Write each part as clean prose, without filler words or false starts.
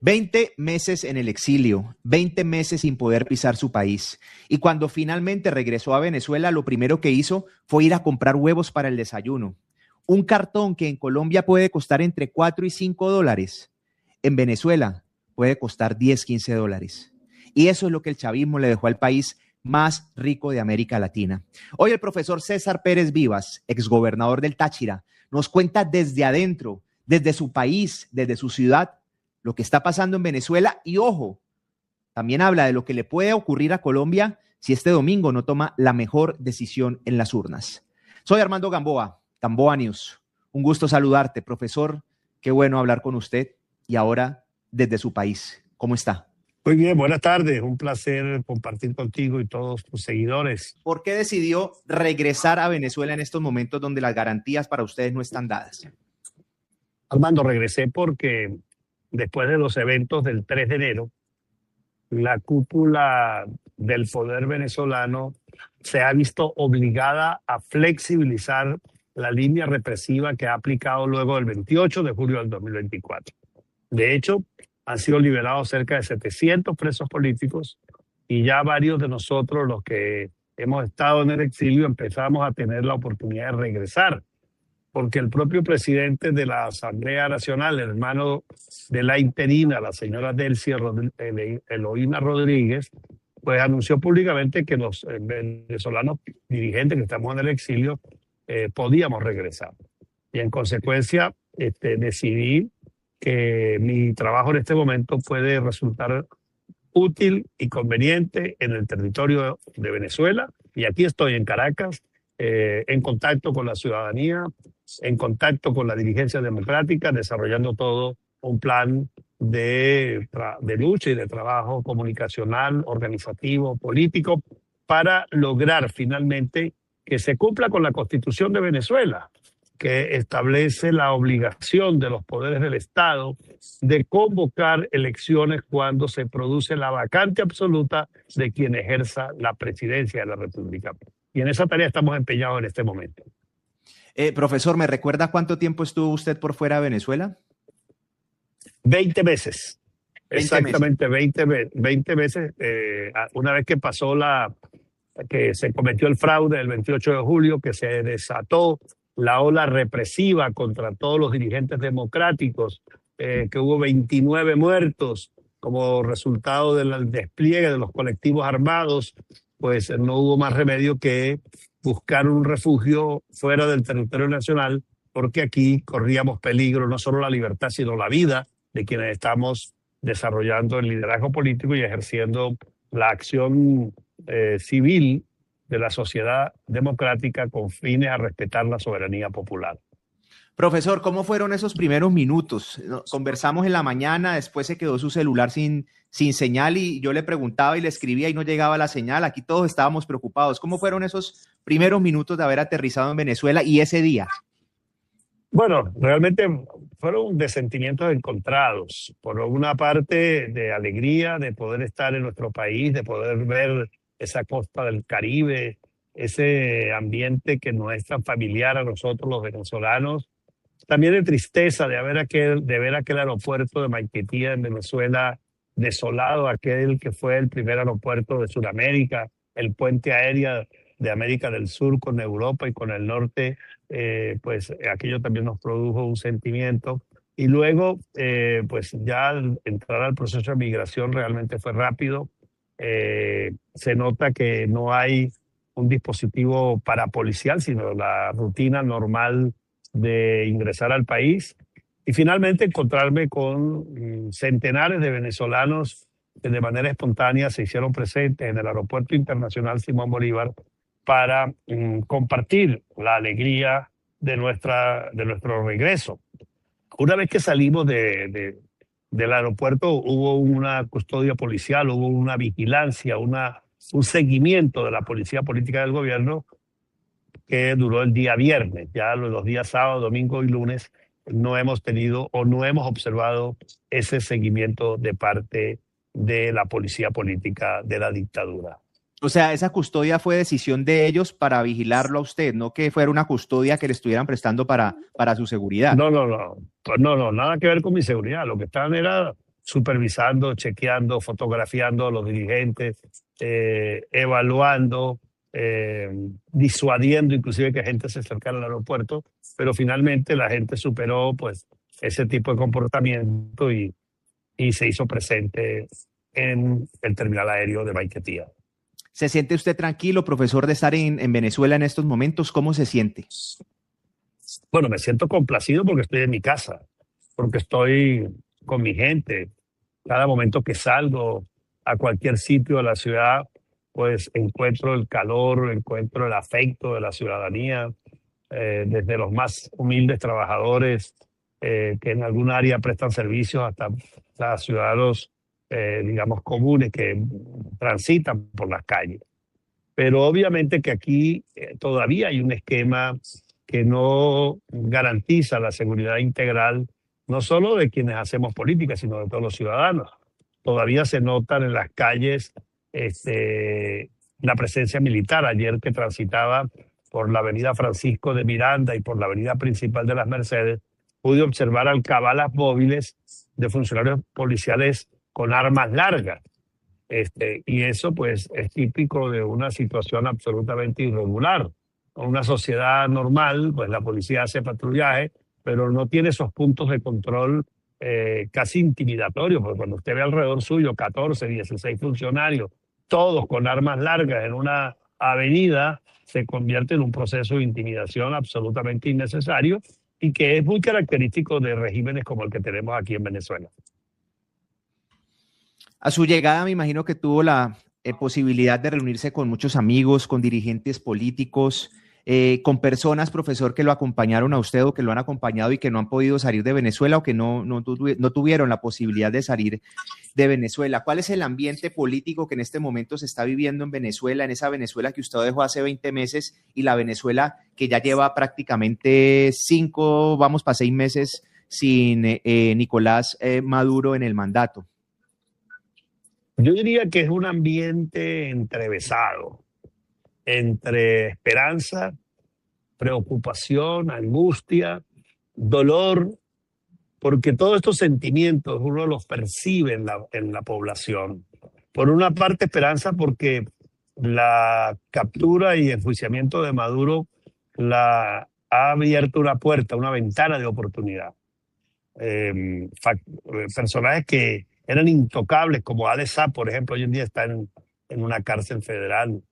20 meses en el exilio, 20 meses sin poder pisar su país. Y cuando finalmente regresó a Venezuela, lo primero que hizo fue ir a comprar huevos para el desayuno. Un cartón que en Colombia puede costar entre 4 y 5 dólares, en Venezuela puede costar 10, 15 dólares. Y eso es lo que el chavismo le dejó al país más rico de América Latina. Hoy el profesor César Pérez Vivas, exgobernador del Táchira, nos cuenta desde adentro, desde su país, desde su ciudad, lo que está pasando en Venezuela y, ojo, también habla de lo que le puede ocurrir a Colombia si este domingo no toma la mejor decisión en las urnas. Soy Armando Gamboa, Gamboa News. Un gusto saludarte, profesor. Qué bueno hablar con usted y ahora desde su país. ¿Cómo está? Muy bien, buenas tardes. Un placer compartir contigo y todos tus seguidores. ¿Por qué decidió regresar a Venezuela en estos momentos donde las garantías para ustedes no están dadas? Armando, regresé porque después de los eventos del 3 de enero, la cúpula del poder venezolano se ha visto obligada a flexibilizar la línea represiva que ha aplicado luego del 28 de julio del 2024. De hecho, han sido liberados cerca de 700 presos políticos y ya varios de nosotros, los que hemos estado en el exilio, empezamos a tener la oportunidad de regresar, porque el propio presidente de la Asamblea Nacional, el hermano de la interina, la señora Delcy Eloína Rodríguez, pues anunció públicamente que los venezolanos dirigentes que estamos en el exilio podíamos regresar. Y en consecuencia decidí que mi trabajo en este momento puede resultar útil y conveniente en el territorio de Venezuela. Y aquí estoy en Caracas, en contacto con la ciudadanía, en contacto con la dirigencia democrática, desarrollando todo un plan de lucha y de trabajo comunicacional, organizativo, político, para lograr finalmente que se cumpla con la Constitución de Venezuela, que establece la obligación de los poderes del Estado de convocar elecciones cuando se produce la vacante absoluta de quien ejerza la presidencia de la República. Y en esa tarea estamos empeñados en este momento. Profesor, ¿me recuerda cuánto tiempo estuvo usted por fuera de Venezuela? 20 meses. 20 Exactamente, 20 meses. Una vez que pasó que se cometió el fraude el 28 de julio, que se desató la ola represiva contra todos los dirigentes democráticos, que hubo 29 muertos como resultado del despliegue de los colectivos armados, pues no hubo más remedio que buscar un refugio fuera del territorio nacional, porque aquí corríamos peligro no solo la libertad, sino la vida de quienes estamos desarrollando el liderazgo político y ejerciendo la acción civil de la sociedad democrática con fines a respetar la soberanía popular. Profesor, ¿cómo fueron esos primeros minutos? Conversamos en la mañana, después se quedó su celular sin señal y yo le preguntaba y le escribía y no llegaba la señal. Aquí todos estábamos preocupados. ¿Cómo fueron esos primeros minutos de haber aterrizado en Venezuela y ese día? Bueno, realmente fueron de sentimientos encontrados. Por una parte, de alegría de poder estar en nuestro país, de poder ver esa costa del Caribe, ese ambiente que no es tan familiar a nosotros los venezolanos. También de tristeza de ver aquel aeropuerto de Maiquetía en Venezuela desolado, aquel que fue el primer aeropuerto de Sudamérica, el puente aéreo de América del Sur con Europa y con el norte, pues aquello también nos produjo un sentimiento. Y luego, pues ya entrar al proceso de migración realmente fue rápido. Se nota que no hay un dispositivo parapolicial, sino la rutina normal de ingresar al país. Y finalmente encontrarme con centenares de venezolanos que de manera espontánea se hicieron presentes en el Aeropuerto Internacional Simón Bolívar para compartir la alegría de nuestro regreso. Una vez que salimos del aeropuerto hubo una custodia policial, hubo una vigilancia, un seguimiento de la policía política del gobierno que duró el día viernes. Ya los días sábado, domingo y lunes no hemos tenido o no hemos observado ese seguimiento de parte de la policía política de la dictadura. O sea, esa custodia fue decisión de ellos para vigilarlo a usted, no que fuera una custodia que le estuvieran prestando para su seguridad. No, nada que ver con mi seguridad. Lo que estaban era supervisando, chequeando, fotografiando a los dirigentes, evaluando, disuadiendo inclusive que gente se acercara al aeropuerto, pero finalmente la gente superó pues ese tipo de comportamiento y se hizo presente en el terminal aéreo de Maiquetía. ¿Se siente usted tranquilo, profesor, de estar en Venezuela en estos momentos? ¿Cómo se siente? Bueno, me siento complacido porque estoy en mi casa, porque estoy con mi gente. Cada momento que salgo a cualquier sitio de la ciudad, pues encuentro el calor, encuentro el afecto de la ciudadanía, desde los más humildes trabajadores que en algún área prestan servicios hasta los ciudadanos, digamos, comunes que transitan por las calles. Pero obviamente que aquí todavía hay un esquema que no garantiza la seguridad integral, no solo de quienes hacemos política, sino de todos los ciudadanos. Todavía se notan en las calles la presencia militar. Ayer que transitaba por la avenida Francisco de Miranda y por la avenida principal de las Mercedes, pude observar alcabalas móviles de funcionarios policiales con armas largas. Y eso pues es típico de una situación absolutamente irregular. En una sociedad normal, pues la policía hace patrullaje, pero no tiene esos puntos de control casi intimidatorios, porque cuando usted ve alrededor suyo 14, 16 funcionarios, todos con armas largas en una avenida, se convierte en un proceso de intimidación absolutamente innecesario y que es muy característico de regímenes como el que tenemos aquí en Venezuela. A su llegada, me imagino que tuvo la posibilidad de reunirse con muchos amigos, con dirigentes políticos, con personas, profesor, que lo acompañaron a usted o que lo han acompañado y que no han podido salir de Venezuela o que no tuvieron la posibilidad de salir de Venezuela. ¿Cuál es el ambiente político que en este momento se está viviendo en Venezuela, en esa Venezuela que usted dejó hace 20 meses y la Venezuela que ya lleva prácticamente 5, vamos para 6 meses sin Nicolás Maduro en el mandato? Yo diría que es un ambiente entrevesado entre esperanza, preocupación, angustia, dolor, porque todos estos sentimientos uno los percibe en la población. Por una parte, esperanza porque la captura y enjuiciamiento de Maduro ha abierto una puerta, una ventana de oportunidad. Personajes que eran intocables, como Alex Saab, por ejemplo, hoy en día está en una cárcel federal.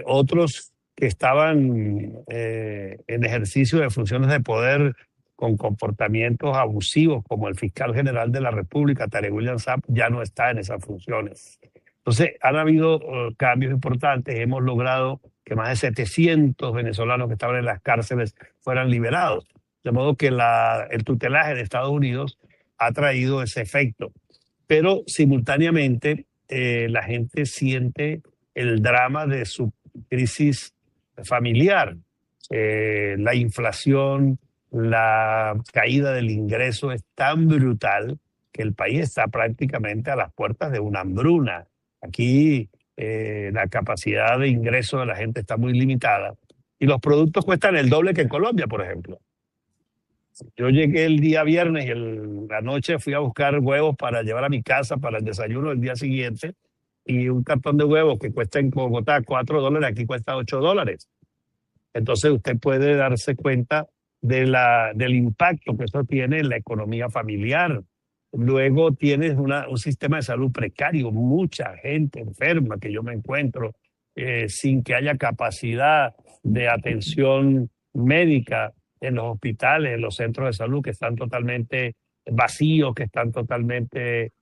Otros que estaban en ejercicio de funciones de poder con comportamientos abusivos, como el fiscal general de la República, Tarek William Saab, ya no está en esas funciones. Entonces, han habido cambios importantes. Hemos logrado que más de 700 venezolanos que estaban en las cárceles fueran liberados. De modo que el tutelaje de Estados Unidos ha traído ese efecto. Pero simultáneamente la gente siente el drama de su crisis familiar. La inflación, la caída del ingreso es tan brutal que el país está prácticamente a las puertas de una hambruna. Aquí la capacidad de ingreso de la gente está muy limitada y los productos cuestan el doble que en Colombia, por ejemplo. Yo llegué el día viernes y la noche fui a buscar huevos para llevar a mi casa para el desayuno del día siguiente, y un cartón de huevos que cuesta en Bogotá $4, aquí cuesta $8. Entonces usted puede darse cuenta del impacto que eso tiene en la economía familiar. Luego tienes un sistema de salud precario, mucha gente enferma que yo me encuentro sin que haya capacidad de atención médica en los hospitales, en los centros de salud, que están totalmente vacíos, que están totalmente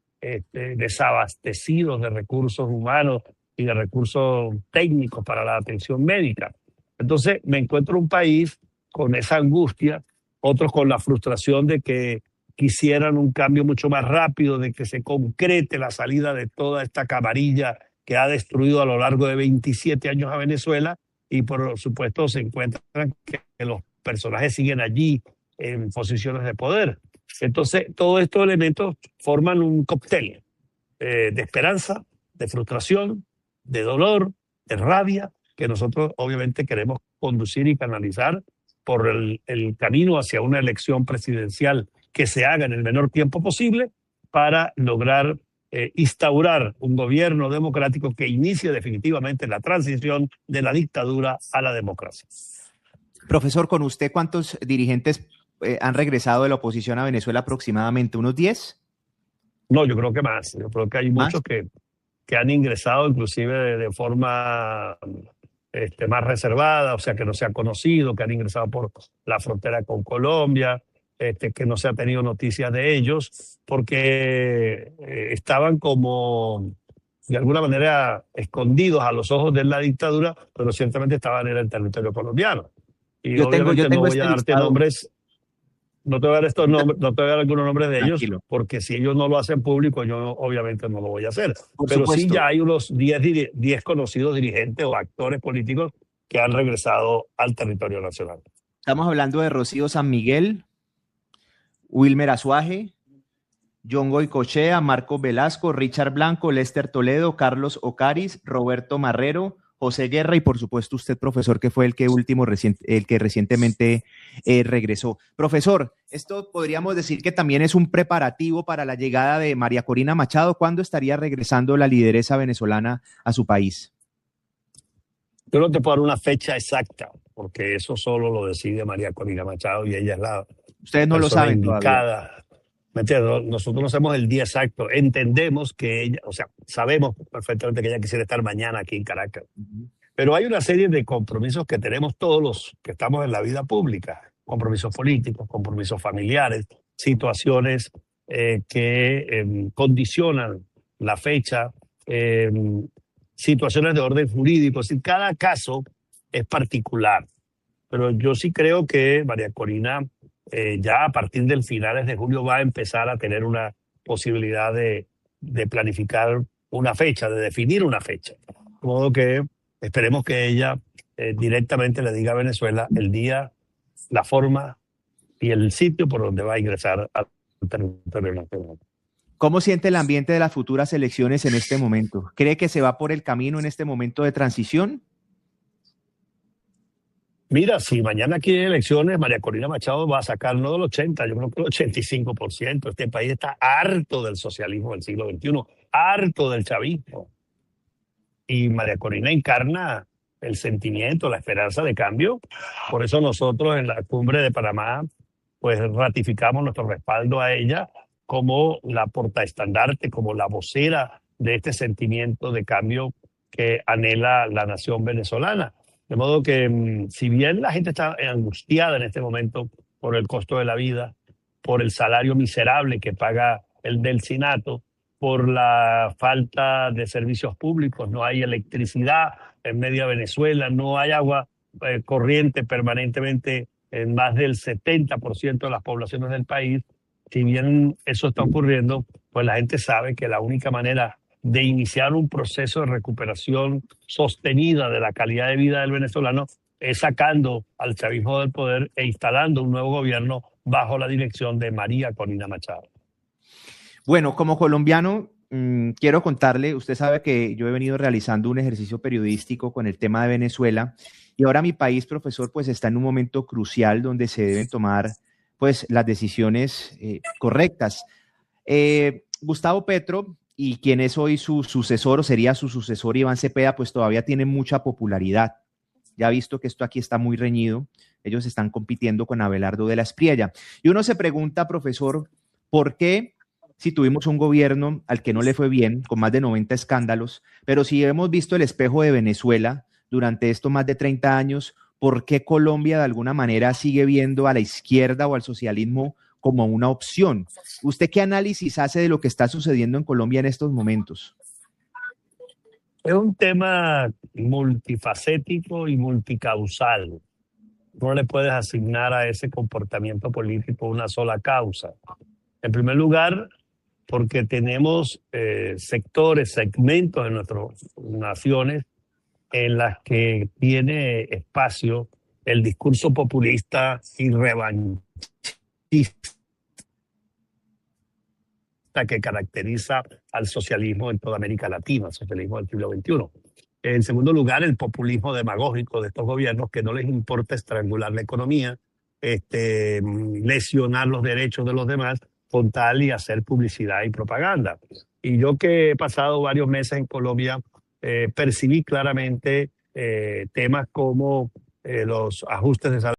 desabastecidos de recursos humanos y de recursos técnicos para la atención médica. Entonces me encuentro un país con esa angustia, otros con la frustración de que quisieran un cambio mucho más rápido, de que se concrete la salida de toda esta camarilla que ha destruido a lo largo de 27 años a Venezuela, y por supuesto se encuentran que los personajes siguen allí en posiciones de poder. Entonces, todos estos elementos forman un cóctel de esperanza, de frustración, de dolor, de rabia, que nosotros obviamente queremos conducir y canalizar por el camino hacia una elección presidencial que se haga en el menor tiempo posible, para lograr instaurar un gobierno democrático que inicie definitivamente la transición de la dictadura a la democracia. Profesor, con usted, ¿cuántos dirigentes han regresado de la oposición a Venezuela aproximadamente? ¿Unos 10? No, yo creo que más. Yo creo que hay ¿Más? muchos que han ingresado inclusive de forma más reservada, o sea, que no se ha conocido, que han ingresado por la frontera con Colombia, que no se ha tenido noticias de ellos, porque estaban como, de alguna manera, escondidos a los ojos de la dictadura, pero ciertamente estaban en el territorio colombiano. Y Yo obviamente no tengo voy a este darte listado. nombres. No te voy a dar estos nombres, no te voy a dar algunos nombres de ellos, Tranquilo. porque si ellos no lo hacen público, yo obviamente no lo voy a hacer. Por Pero sí supuesto. ya hay unos 10 conocidos dirigentes o actores políticos que han regresado al territorio nacional. Estamos hablando de Rocío San Miguel, Wilmer Azuaje, John Goycochea, Marcos Velasco, Richard Blanco, Lester Toledo, Carlos Ocaris, Roberto Marrero, José Guerra y por supuesto usted, profesor, que fue el que recientemente regresó. Profesor, esto podríamos decir que también es un preparativo para la llegada de María Corina Machado. ¿Cuándo estaría regresando la lideresa venezolana a su país? Yo no te puedo dar una fecha exacta, porque eso solo lo decide María Corina Machado y ella es la Ustedes no lo persona saben todavía. indicada. ¿Me entiendes? Nosotros no sabemos el día exacto. Entendemos que ella, o sea, sabemos perfectamente que ella quisiera estar mañana aquí en Caracas. Pero hay una serie de compromisos que tenemos todos los que estamos en la vida pública. Compromisos políticos, compromisos familiares, situaciones que condicionan la fecha, situaciones de orden jurídico. Es decir, cada caso es particular. Pero yo sí creo que María Corina ya a partir del finales de julio va a empezar a tener una posibilidad de planificar una fecha, de definir una fecha. De modo que esperemos que ella directamente le diga a Venezuela el día, la forma y el sitio por donde va a ingresar al territorio nacional. ¿Cómo siente el ambiente de las futuras elecciones en este momento? ¿Cree que se va por el camino en este momento de transición? Mira, si mañana aquí hay elecciones, María Corina Machado va a sacar no del 80, yo creo que el 85%. Este país está harto del socialismo del siglo XXI, harto del chavismo. Y María Corina encarna el sentimiento, la esperanza de cambio. Por eso nosotros en la cumbre de Panamá, pues ratificamos nuestro respaldo a ella como la portaestandarte, como la vocera de este sentimiento de cambio que anhela la nación venezolana. De modo que, si bien la gente está angustiada en este momento por el costo de la vida, por el salario miserable que paga el del Sinato, por la falta de servicios públicos, no hay electricidad en media Venezuela, no hay agua corriente permanentemente en más del 70% de las poblaciones del país. Si bien eso está ocurriendo, pues la gente sabe que la única manera de iniciar un proceso de recuperación sostenida de la calidad de vida del venezolano es sacando al chavismo del poder e instalando un nuevo gobierno bajo la dirección de María Corina Machado. Bueno, como colombiano, quiero contarle, usted sabe que yo he venido realizando un ejercicio periodístico con el tema de Venezuela y ahora mi país, profesor, pues está en un momento crucial donde se deben tomar pues las decisiones correctas. Gustavo Petro y quien es hoy su sucesor o sería su sucesor, Iván Cepeda, pues todavía tiene mucha popularidad. Ya ha visto que esto aquí está muy reñido. Ellos están compitiendo con Abelardo de la Espriella. Y uno se pregunta, profesor, ¿por qué si tuvimos un gobierno al que no le fue bien, con más de 90 escándalos, pero si hemos visto el espejo de Venezuela durante estos más de 30 años, ¿por qué Colombia de alguna manera sigue viendo a la izquierda o al socialismo como una opción? ¿Usted qué análisis hace de lo que está sucediendo en Colombia en estos momentos? Es un tema multifacético y multicausal. No le puedes asignar a ese comportamiento político una sola causa. En primer lugar, porque tenemos sectores, segmentos de nuestras naciones en las que tiene espacio el discurso populista y revanchista que caracteriza al socialismo en toda América Latina, el socialismo del siglo XXI. En segundo lugar, el populismo demagógico de estos gobiernos que no les importa estrangular la economía, lesionar los derechos de los demás con tal y hacer publicidad y propaganda. Y yo que he pasado varios meses en Colombia, percibí claramente temas como los ajustes de salario